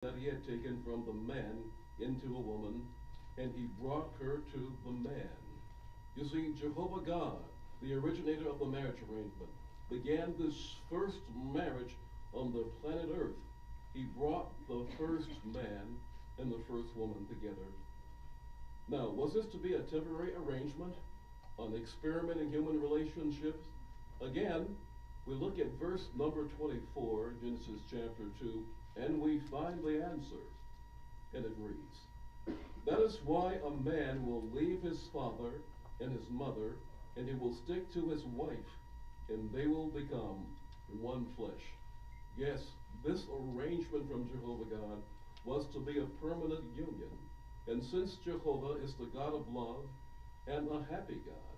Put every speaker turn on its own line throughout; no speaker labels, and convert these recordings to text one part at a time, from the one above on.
that he had taken from the man into a woman, and he brought her to the man. You see, Jehovah God, the originator of the marriage arrangement, began this first marriage on the planet Earth. He brought the first man and the first woman together. Now, was this to be a temporary arrangement, an experiment in human relationships? Again, we look at verse number 24, Genesis chapter 2, and we find the answer. And it reads, "That is why a man will leave his father and his mother, and he will stick to his wife, and they will become one flesh." Yes, this arrangement from Jehovah God was to be a permanent union. And since Jehovah is the God of love and a happy God,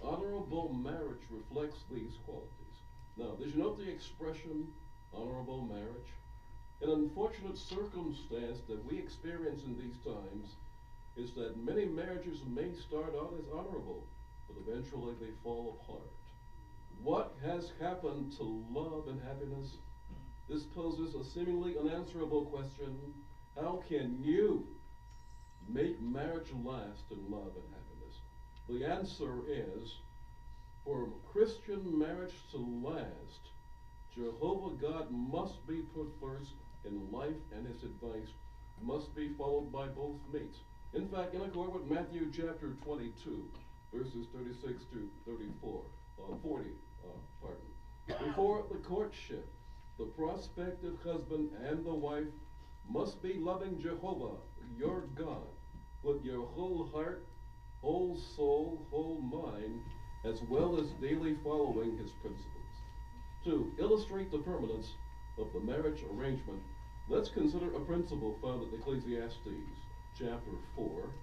honorable marriage reflects these qualities. Now, did you note the expression honorable marriage? An unfortunate circumstance that we experience in these times is that many marriages may start out as honorable, but eventually they fall apart. What has happened to love and happiness? This poses a seemingly unanswerable question. How can you make marriage last in love and happiness? The answer is, for Christian marriage to last, Jehovah God must be put first in life, and his advice must be followed by both mates. In fact, in accord with Matthew chapter 22, verses 36 to 40, before the courtship, the prospective husband and the wife must be loving Jehovah, your God, with your whole heart, whole soul, whole mind, as well as daily following his principles. To illustrate the permanence of the marriage arrangement, let's consider a principle found in Ecclesiastes chapter 4.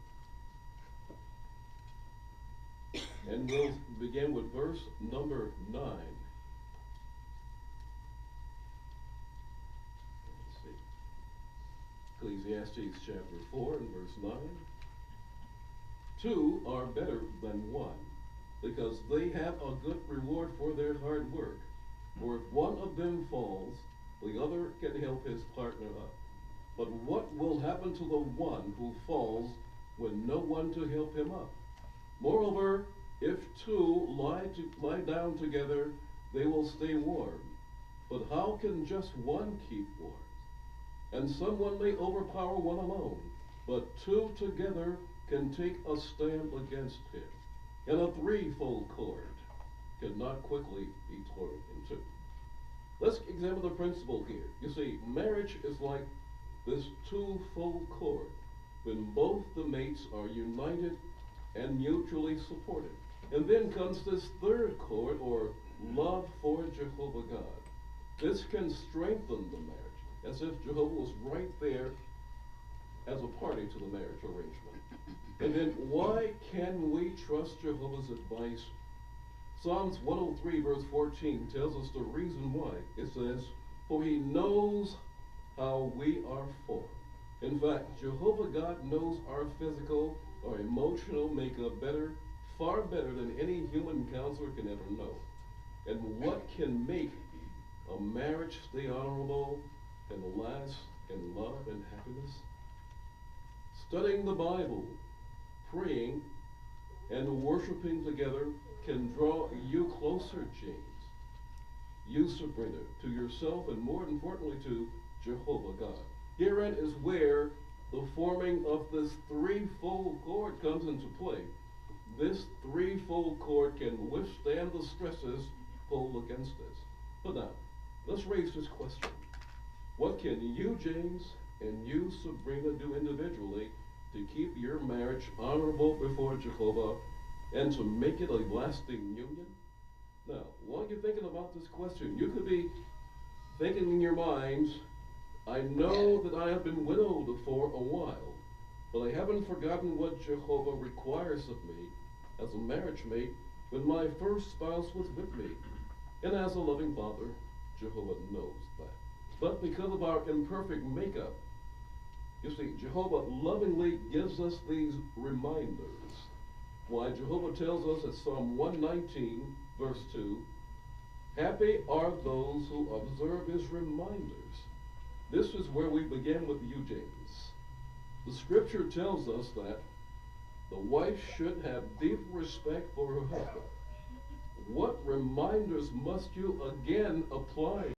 And we'll begin with verse number 9. Let's see. Ecclesiastes chapter 4 and verse 9. Two are better than one, because they have a good reward for their hard work. For if one of them falls, the other can help his partner up. But what will happen to the one who falls when no one to help him up? Moreover, if two lie down together, they will stay warm. But how can just one keep warm? And someone may overpower one alone, but two together can take a stand against him. And a threefold cord cannot quickly be torn in two. Let's examine the principle here. You see, marriage is like this twofold cord when both the mates are united and mutually supported. And then comes this third cord, or love for Jehovah God. This can strengthen the marriage, as if Jehovah was right there as a party to the marriage arrangement. And then why can we trust Jehovah's advice? Psalms 103 verse 14 tells us the reason why. It says, "For he knows how we are formed." In fact, Jehovah God knows our physical or emotional makeup better, far better than any human counselor can ever know. And what can make a marriage stay honorable and last in love and happiness? Studying the Bible, praying, and worshiping together can draw you closer, James. You, Sabrina, to yourself, and more importantly to Jehovah God. Herein is where the forming of this threefold cord comes into play. This threefold cord can withstand the stresses pulled against us. But now, let's raise this question. What can you, James, and you, Sabrina, do individually to keep your marriage honorable before Jehovah and to make it a lasting union? Now, while you're thinking about this question, you could be thinking in your minds, I know that I have been widowed for a while, but I haven't forgotten what Jehovah requires of me as a marriage mate when my first spouse was with me. And as a loving father, Jehovah knows that. But because of our imperfect makeup, you see, Jehovah lovingly gives us these reminders. Why, Jehovah tells us at Psalm 119, verse 2, "Happy are those who observe his reminders." This is where we begin with you, James. The scripture tells us that the wife should have deep respect for her husband. What reminders must you again apply